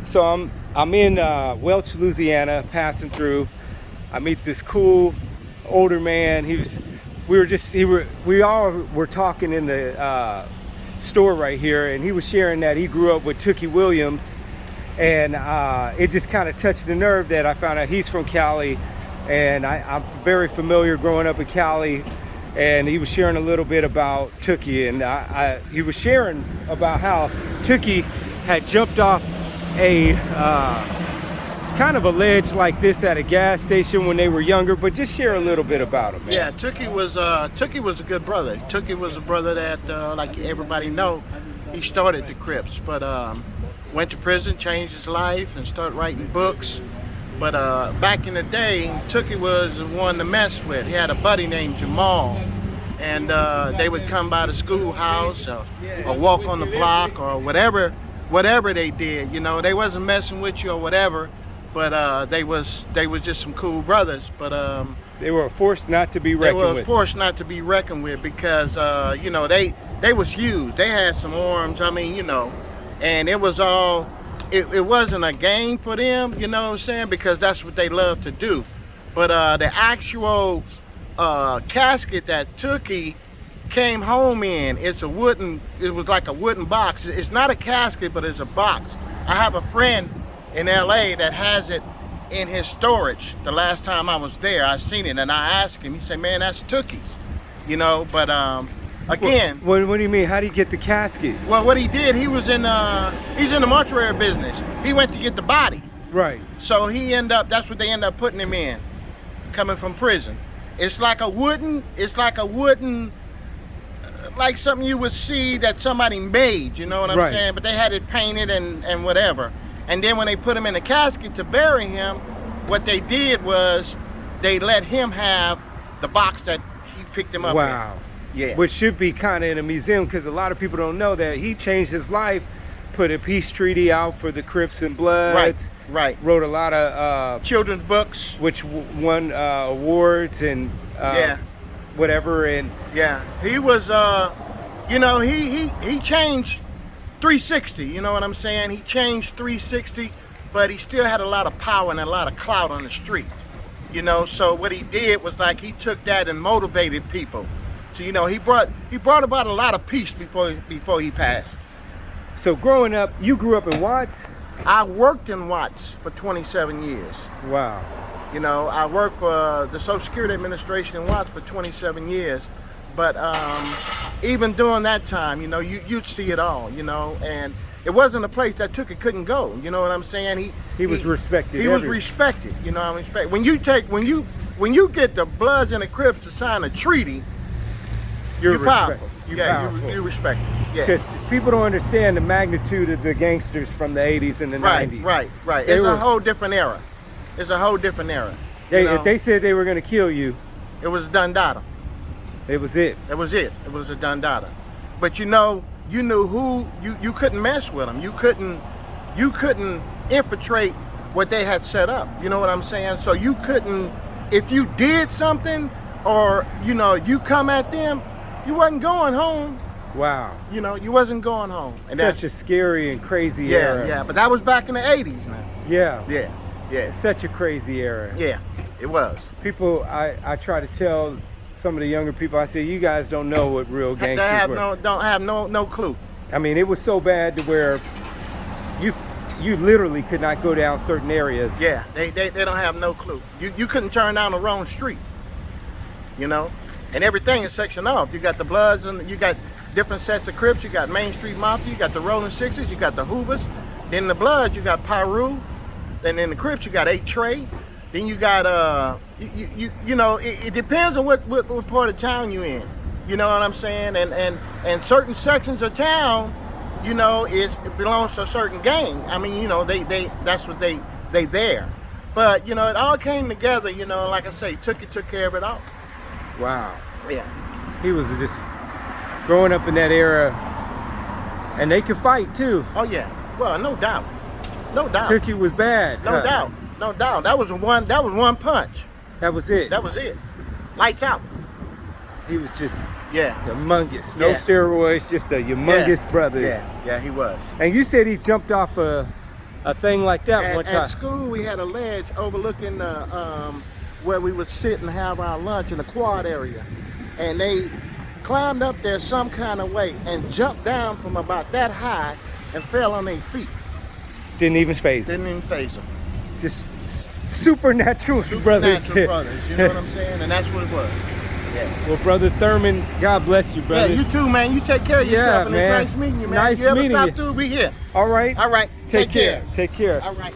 So I'm in Welch, Louisiana, passing through. I meet this cool older man. We all were talking in the store right here, and he was sharing that he grew up with Tookie Williams, and it just kind of touched the nerve that I found out he's from Cali, and I'm very familiar growing up in Cali. And he was sharing a little bit about Tookie, and he was sharing about how Tookie had jumped off a kind of a ledge like this at a gas station when they were younger. But just share a little bit about him, man. Yeah, Tookie was a good brother. Tookie was a brother that, like everybody know, he started the Crips, but went to prison, changed his life, and started writing books. But back in the day, Tookie was the one to mess with. He had a buddy named Jamal, and they would come by the schoolhouse or walk on the block or whatever they did. You know, they wasn't messing with you or whatever, but they was just some cool brothers. But they were a force not to be reckoned with. They were a force not to be reckoned with because you know, they was huge. They had some arms. I mean, you know, and it was all. It wasn't a game for them, you know what I'm saying, because that's what they love to do. But the actual casket that Tookie came home in, it was like a wooden box. It's not a casket, but it's a box. I have a friend in LA that has it in his storage. The last time I was there, I seen it, and I asked him, he said, man, that's Tookie's, you know, but again. What do you mean? How do you get the casket? Well, what he did, he's in the mortuary business. He went to get the body. Right. So that's what they end up putting him in, coming from prison. It's like a wooden, like something you would see that somebody made, you know what I'm saying? But they had it painted and whatever. And then when they put him in a casket to bury him, what they did was they let him have the box that he picked him up in. Wow. Yeah. Which should be kind of in a museum, because a lot of people don't know that he changed his life, put a peace treaty out for the Crips and Bloods. Right. Wrote a lot of children's books, which won awards and whatever. And yeah, he was you know, he changed 360. You know what I'm saying? He changed 360, but he still had a lot of power and a lot of clout on the street. You know, so what he did was like he took that and motivated people. So, you know, he brought about a lot of peace before he passed. So growing up, you grew up in Watts? I worked in Watts for 27 years. Wow. You know, I worked for the Social Security Administration in Watts for 27 years. But even during that time, you know, you'd see it all, you know, and it wasn't a place that Tookie couldn't go. You know what I'm saying? He was respected. He was respected. You know what I mean? When you get the Bloods and the Crips to sign a treaty, you're powerful. You respect it. Yeah. Because people don't understand the magnitude of the gangsters from the 80s and the 90s. Right. It's a whole different era. If they said they were going to kill you, it was a done data. It was it. It was a done data. But you know, you knew who you couldn't mess with them. You couldn't infiltrate what they had set up. You know what I'm saying? So you couldn't, if you did something or you know you come at them, you wasn't going home. Wow. You know, you wasn't going home. And such a scary and crazy era. Yeah, but that was back in the 80s, man. Yeah. It's such a crazy era. Yeah, it was. People, I try to tell some of the younger people, I say, you guys don't know what real gangsters were. Don't have no clue. I mean, it was so bad to where you literally could not go down certain areas. Yeah, they don't have no clue. You couldn't turn down the wrong street. You know? And everything is sectioned off. You got the Bloods and you got different sets of Crips. You got Main Street Mafia. You got the Rolling Sixes. You got the Hoovers. Then in the Bloods you got Pyru. Then in the Crips you got 8 Trey. Then you got you know, it depends on what part of town you in. You know what I'm saying? And certain sections of town, you know, it belongs to a certain gang. I mean, you know, that's what they there. But you know, it all came together. You know, like I say, Tookie took care of it all. Wow. Yeah. He was just growing up in that era, and they could fight too. Oh yeah. Well, no doubt. Tookie was bad. No doubt. That was one punch. That was it. Lights out. He was just humongous. No steroids, just a humongous brother. Yeah, he was. And you said he jumped off a a thing like that one time. At school, we had a ledge overlooking where we would sit and have our lunch in the quad area. And they climbed up there some kind of way and jumped down from about that high and fell on their feet. Didn't even phase them. Didn't even phase them. Just supernatural brothers. Supernatural brothers, you know what I'm saying? And that's what it was. Yeah. Well, Brother Thurman, God bless you, brother. Yeah, you too, man. You take care of yourself, and man. it's nice meeting you, man. Nice you ever meeting stop you. through, we here. All right. All right. Take care. Take care. All right.